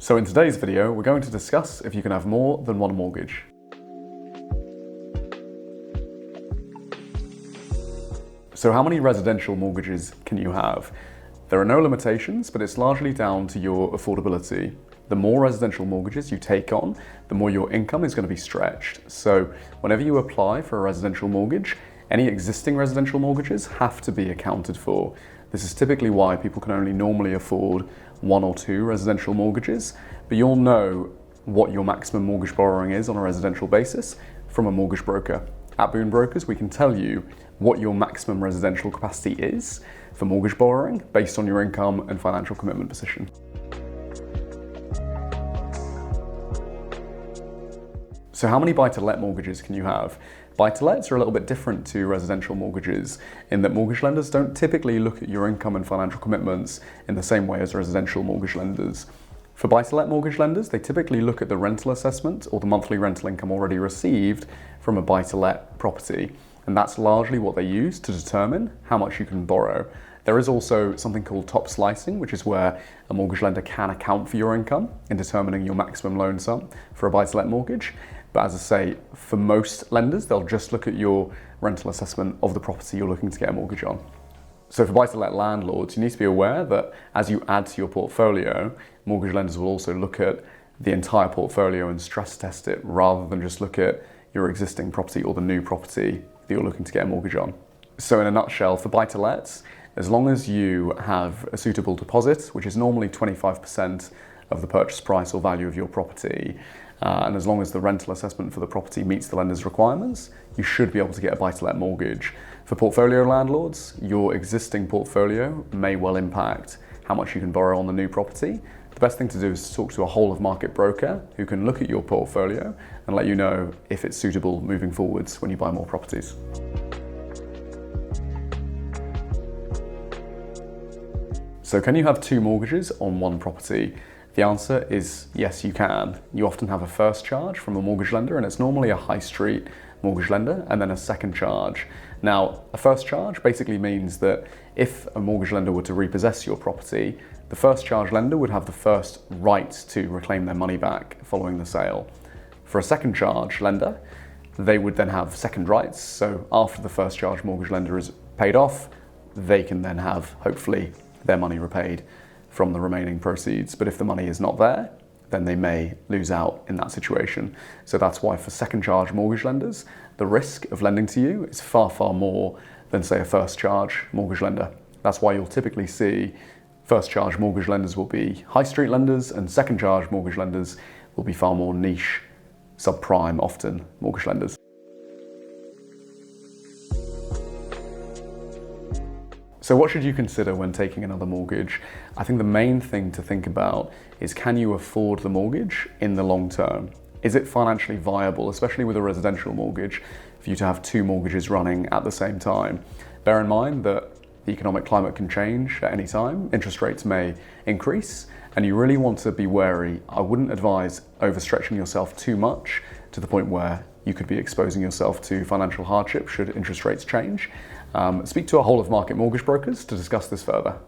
So in today's video, we're going to discuss if you can have more than one mortgage. So how many residential mortgages can you have? There are no limitations, but it's largely down to your affordability. The more residential mortgages you take on, the more your income is going to be stretched. So whenever you apply for a residential mortgage, any existing residential mortgages have to be accounted for. This is typically why people can only normally afford one or two residential mortgages, but you'll know what your maximum mortgage borrowing is on a residential basis from a mortgage broker. At Boon Brokers, we can tell you what your maximum residential capacity is for mortgage borrowing based on your income and financial commitment position. So how many buy-to-let mortgages can you have? Buy-to-lets are a little bit different to residential mortgages in that mortgage lenders don't typically look at your income and financial commitments in the same way as residential mortgage lenders. For buy-to-let mortgage lenders, they typically look at the rental assessment or the monthly rental income already received from a buy-to-let property, and that's largely what they use to determine how much you can borrow. There is also something called top slicing, which is where a mortgage lender can account for your income in determining your maximum loan sum for a buy-to-let mortgage. But as I say, for most lenders, they'll just look at your rental assessment of the property you're looking to get a mortgage on. So for buy-to-let landlords, you need to be aware that as you add to your portfolio, mortgage lenders will also look at the entire portfolio and stress test it rather than just look at your existing property or the new property that you're looking to get a mortgage on. So in a nutshell, for buy-to-lets, as long as you have a suitable deposit, which is normally 25% of the purchase price or value of your property, and as long as the rental assessment for the property meets the lender's requirements, you should be able to get a buy-to-let mortgage. For portfolio landlords, your existing portfolio may well impact how much you can borrow on the new property. The best thing to do is to talk to a whole of market broker who can look at your portfolio and let you know if it's suitable moving forwards when you buy more properties. So can you have two mortgages on one property? The answer is yes, you can. You often have a first charge from a mortgage lender, and it's normally a high street mortgage lender, and then a second charge. Now, a first charge basically means that if a mortgage lender were to repossess your property, the first charge lender would have the first right to reclaim their money back following the sale. For a second charge lender, they would then have second rights. So after the first charge mortgage lender is paid off, they can then have, hopefully, their money repaid from the remaining proceeds. But if the money is not there, then they may lose out in that situation. So that's why for second charge mortgage lenders, the risk of lending to you is far, far more than say a first charge mortgage lender. That's why you'll typically see first charge mortgage lenders will be high street lenders and second charge mortgage lenders will be far more niche, subprime often mortgage lenders. So what should you consider when taking another mortgage? I think the main thing to think about is, can you afford the mortgage in the long term? Is it financially viable, especially with a residential mortgage, for you to have two mortgages running at the same time? Bear in mind that the economic climate can change at any time. Interest rates may increase, and you really want to be wary. I wouldn't advise overstretching yourself too much to the point where you could be exposing yourself to financial hardship should interest rates change. Speak to a whole of market mortgage brokers to discuss this further.